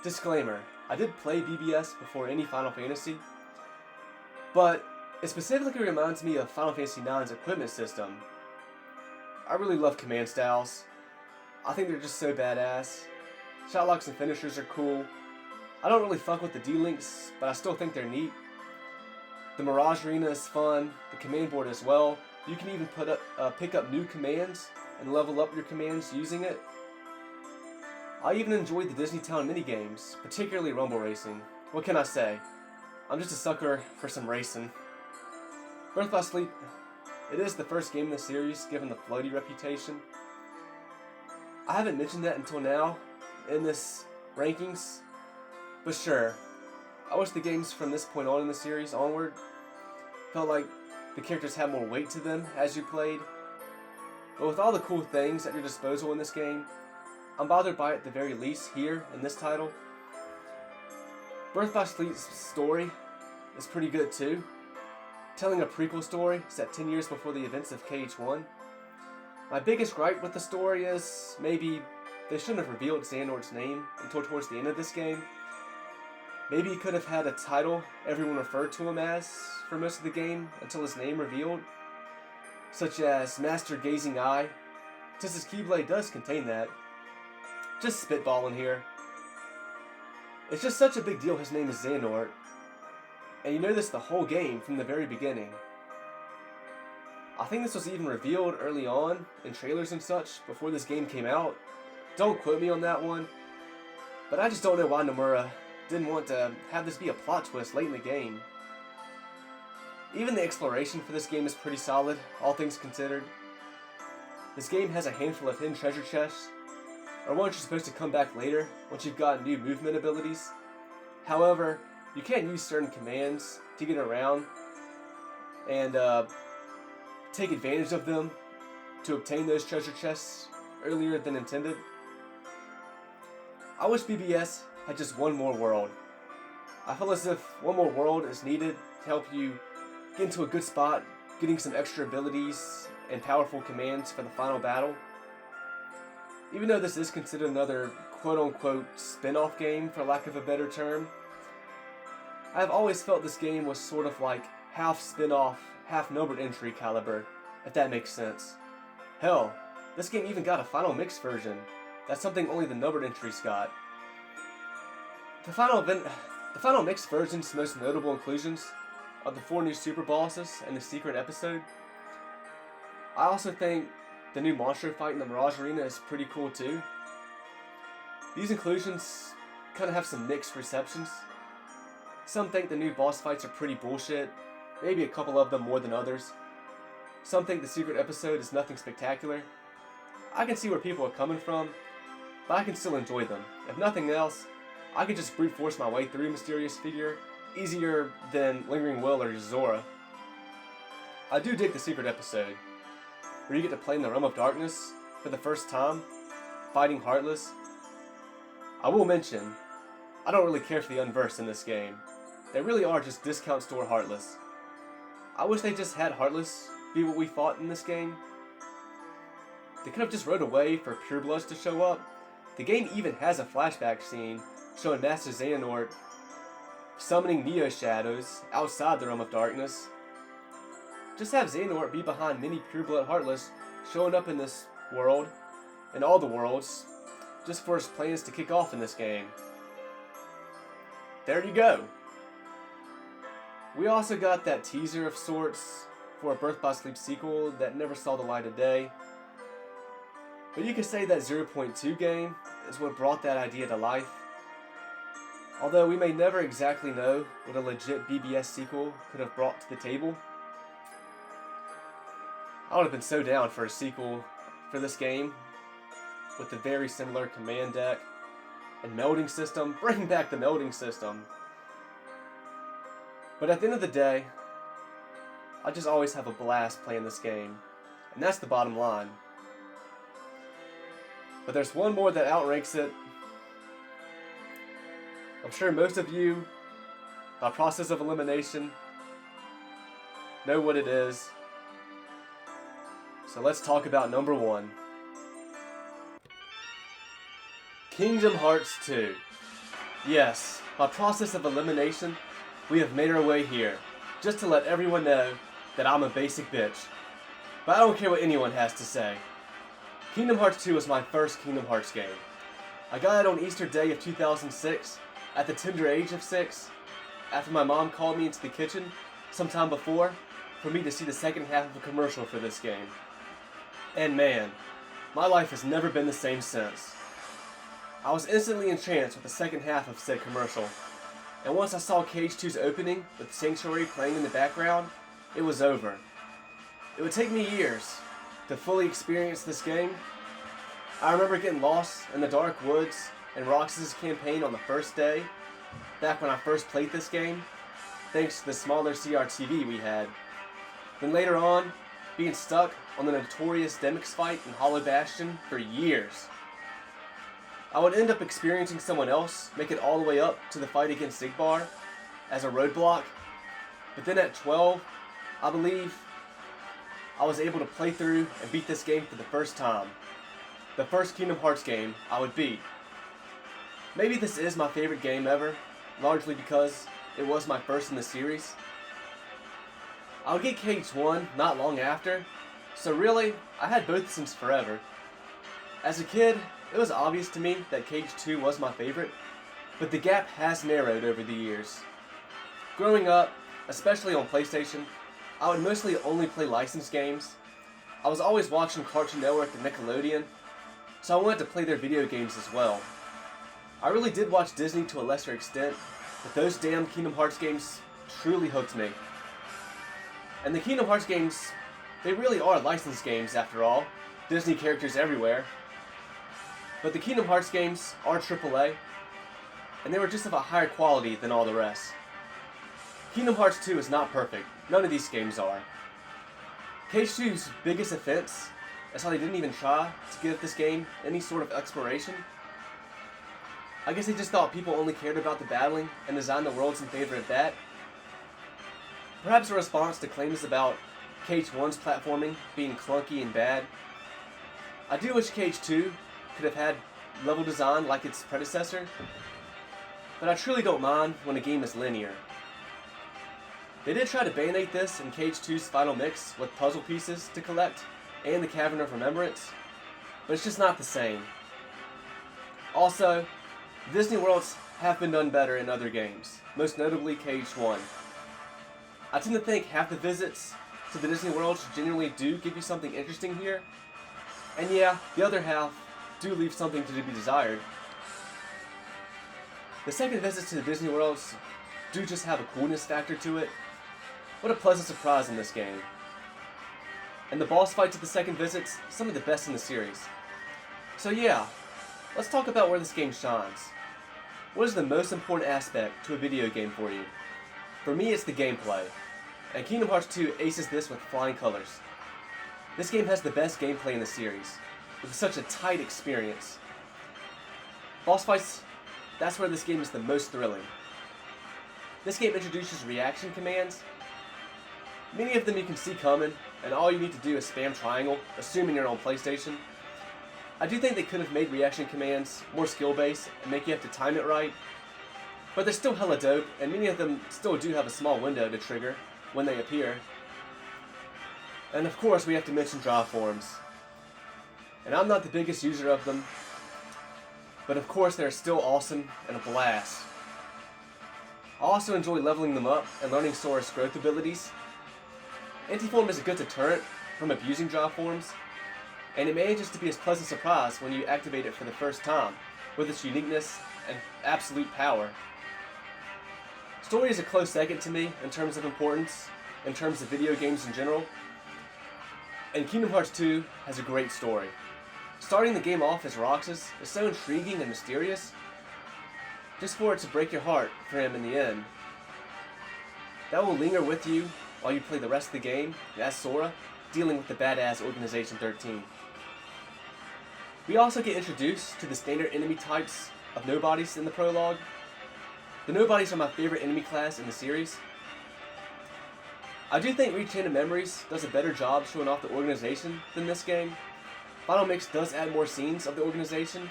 Disclaimer, I did play BBS before any Final Fantasy, but it specifically reminds me of Final Fantasy IX's equipment system. I really love command styles. I think they're just so badass. Shot locks and finishers are cool. I don't really fuck with the D-links, but I still think they're neat. The Mirage Arena is fun, the command board as well. You can even pick up new commands and level up your commands using it. I even enjoyed the Disney Town minigames, particularly Rumble Racing. What can I say? I'm just a sucker for some racing. Birth by Sleep, it is the first game in the series given the floaty reputation. I haven't mentioned that until now in this rankings, but sure, I wish the games from this point on in the series onward felt like the characters had more weight to them as you played. But with all the cool things at your disposal in this game, I'm bothered by it at the very least here in this title. Birth by Sleep's story is pretty good too. Telling a prequel story set 10 years before the events of KH1. My biggest gripe with the story is maybe they shouldn't have revealed Xehanort's name until towards the end of this game. Maybe he could have had a title everyone referred to him as for most of the game until his name revealed, such as Master Gazing Eye, since his Keyblade does contain that. Just spitballing here. It's just such a big deal his name is Xehanort, and you know this the whole game from the very beginning. I think this was even revealed early on in trailers and such before this game came out. Don't quote me on that one, but I just don't know why Nomura didn't want to have this be a plot twist late in the game. Even the exploration for this game is pretty solid, all things considered. This game has a handful of hidden treasure chests, or ones you're supposed to come back later once you've got new movement abilities. However, you can't use certain commands to get around and take advantage of them to obtain those treasure chests earlier than intended. I wish BBS had just one more world. I feel as if one more world is needed to help you get into a good spot, getting some extra abilities and powerful commands for the final battle. Even though this is considered another quote-unquote spin-off game, for lack of a better term, I've always felt this game was sort of like half spin-off, half numbered entry caliber if that makes sense. Hell, this game even got a final mix version. That's something only the numbered entries got. The final mix version's most notable inclusions are the 4 new super bosses and the secret episode. I also think the new monster fight in the Mirage Arena is pretty cool too. These inclusions kind of have some mixed receptions. Some think the new boss fights are pretty bullshit, maybe a couple of them more than others. Some think the secret episode is nothing spectacular. I can see where people are coming from, but I can still enjoy them. If nothing else, I can just brute force my way through Mysterious Figure easier than Lingering Will or Zora. I do dig the secret episode, where you get to play in the Realm of Darkness for the first time, fighting Heartless. I will mention, I don't really care for the unversed in this game. They really are just discount store Heartless. I wish they just had Heartless be what we fought in this game. They could have just wrote a way for Purebloods to show up. The game even has a flashback scene showing Master Xehanort summoning Neo Shadows outside the Realm of Darkness. Just have Xehanort be behind many Pureblood Heartless showing up in this world, and all the worlds, just for his plans to kick off in this game. There you go. We also got that teaser of sorts for a Birth by Sleep sequel that never saw the light of day. But you could say that 0.2 game is what brought that idea to life. Although we may never exactly know what a legit BBS sequel could have brought to the table. I would have been so down for a sequel for this game with a very similar command deck and melding system. Bring back the melding system. But at the end of the day, I just always have a blast playing this game. And that's the bottom line. But there's one more that outranks it. I'm sure most of you, by process of elimination, know what it is. So let's talk about number 1. Kingdom Hearts 2. Yes, by process of elimination, we have made our way here, just to let everyone know that I'm a basic bitch. But I don't care what anyone has to say. Kingdom Hearts 2 was my first Kingdom Hearts game. I got it on Easter Day of 2006, at the tender age of 6, after my mom called me into the kitchen sometime before for me to see the second half of a commercial for this game. And man, my life has never been the same since. I was instantly entranced with the second half of said commercial, and once I saw Cage 2's opening with Sanctuary playing in the background, it was over. It would take me years to fully experience this game. I remember getting lost in the dark woods in Roxas' campaign on the first day, back when I first played this game, thanks to the smaller CRTV we had. Then later on, being stuck on the notorious Demyx fight in Hollow Bastion for years. I would end up experiencing someone else make it all the way up to the fight against Sigbar as a roadblock, but then at 12, I believe, I was able to play through and beat this game for the first time. The first Kingdom Hearts game I would beat. Maybe this is my favorite game ever, largely because it was my first in the series. I would get Cage 1 not long after, so really, I had both since forever. As a kid, it was obvious to me that Cage 2 was my favorite, but the gap has narrowed over the years. Growing up, especially on PlayStation, I would mostly only play licensed games. I was always watching Cartoon Network and Nickelodeon, so I wanted to play their video games as well. I really did watch Disney to a lesser extent, but those damn Kingdom Hearts games truly hooked me. And the Kingdom Hearts games, they really are licensed games after all, Disney characters everywhere. But the Kingdom Hearts games are AAA, and they were just of a higher quality than all the rest. Kingdom Hearts 2 is not perfect, none of these games are. Cage 2's biggest offense is how they didn't even try to give this game any sort of exploration. I guess they just thought people only cared about the battling and designed the worlds in favor of that. Perhaps a response to claims about Cage 1's platforming being clunky and bad. I do wish Cage 2 could have had level design like its predecessor, but I truly don't mind when a game is linear. They did try to bayonet this in Cage 2's final mix with puzzle pieces to collect and the Cavern of Remembrance, but it's just not the same. Also, Disney Worlds have been done better in other games, most notably Cage 1. I tend to think half the visits to the Disney Worlds genuinely do give you something interesting here, and yeah, the other half do leave something to be desired. The second visits to the Disney Worlds do just have a coolness factor to it. What a pleasant surprise in this game. And the boss fights at the second visits, some of the best in the series. So yeah, let's talk about where this game shines. What is the most important aspect to a video game for you? For me, it's the gameplay, and Kingdom Hearts 2 aces this with flying colors. This game has the best gameplay in the series, with such a tight experience. Boss fights, that's where this game is the most thrilling. This game introduces reaction commands. Many of them you can see coming, and all you need to do is spam triangle, assuming you're on PlayStation. I do think they could have made reaction commands more skill-based and make you have to time it right, but they're still hella dope, and many of them still do have a small window to trigger when they appear. And of course we have to mention draw forms. And I'm not the biggest user of them, but of course they're still awesome and a blast. I also enjoy leveling them up and learning Sora's growth abilities. Anti-form is a good deterrent from abusing draw forms, and it manages to be a pleasant surprise when you activate it for the first time, with its uniqueness and absolute power. Story is a close second to me in terms of importance, in terms of video games in general, and Kingdom Hearts 2 has a great story. Starting the game off as Roxas is so intriguing and mysterious, just for it to break your heart for him in the end. That will linger with you while you play the rest of the game as Sora, dealing with the badass Organization 13. We also get introduced to the standard enemy types of Nobodies in the prologue. The Nobodies are my favorite enemy class in the series. I do think Rechain of Memories does a better job showing off the organization than this game. Final Mix does add more scenes of the organization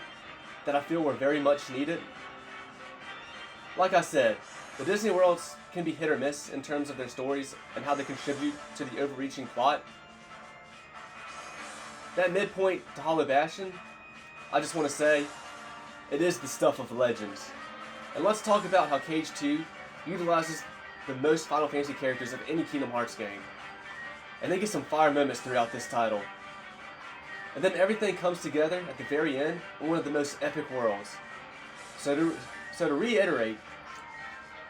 that I feel were very much needed. Like I said, the Disney Worlds can be hit or miss in terms of their stories and how they contribute to the overreaching plot. That midpoint to Hollow Bastion, I just want to say, it is the stuff of legends. And let's talk about how Cage 2 utilizes the most Final Fantasy characters of any Kingdom Hearts game. And they get some fire moments throughout this title. And then everything comes together at the very end in one of the most epic worlds. So to reiterate,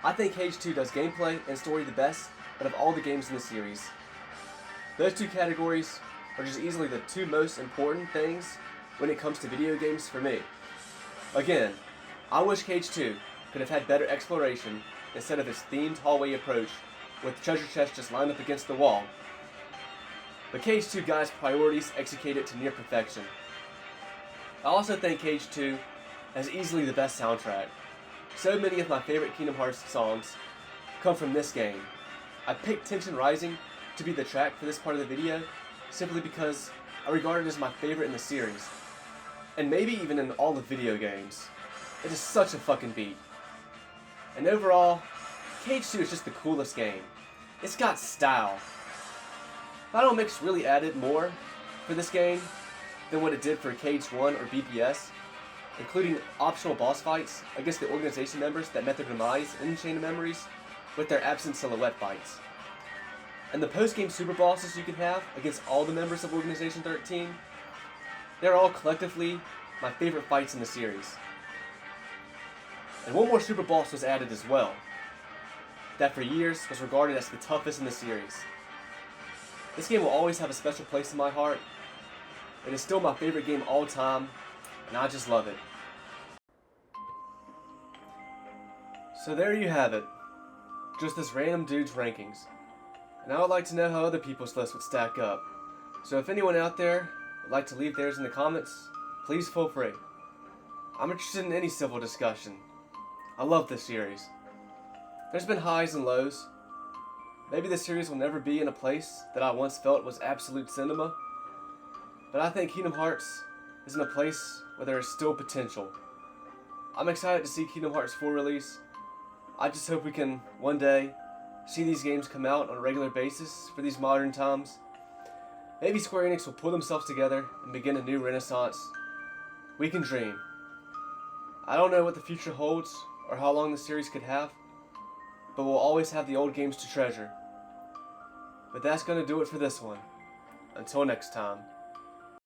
I think Cage 2 does gameplay and story the best out of all the games in the series. Those two categories are just easily the two most important things when it comes to video games for me. Again, I wish Cage 2 could have had better exploration instead of its themed hallway approach with treasure chests just lined up against the wall. But Cage 2 got its priorities executed to near perfection. I also think Cage 2 has easily the best soundtrack. So many of my favorite Kingdom Hearts songs come from this game. I picked Tension Rising to be the track for this part of the video simply because I regard it as my favorite in the series, and maybe even in all the video games. It is such a fucking beat. And overall, Cage 2 is just the coolest game. It's got style. Final Mix really added more for this game than what it did for Cage 1 or BPS, including optional boss fights against the organization members that met their demise in Chain of Memories with their absent silhouette fights. And the post-game super bosses you can have against all the members of Organization 13, they're all collectively my favorite fights in the series. And one more super boss was added as well, that for years was regarded as the toughest in the series. This game will always have a special place in my heart. It is still my favorite game all time, and I just love it. So there you have it. Just this random dude's rankings. And I would like to know how other people's lists would stack up. So if anyone out there would like to leave theirs in the comments, please feel free. I'm interested in any civil discussion. I love this series. There's been highs and lows. Maybe this series will never be in a place that I once felt was absolute cinema. But I think Kingdom Hearts is in a place where there is still potential. I'm excited to see Kingdom Hearts 4 release. I just hope we can, one day, see these games come out on a regular basis for these modern times. Maybe Square Enix will pull themselves together and begin a new renaissance. We can dream. I don't know what the future holds or how long the series could have, but we'll always have the old games to treasure. But that's going to do it for this one. Until next time.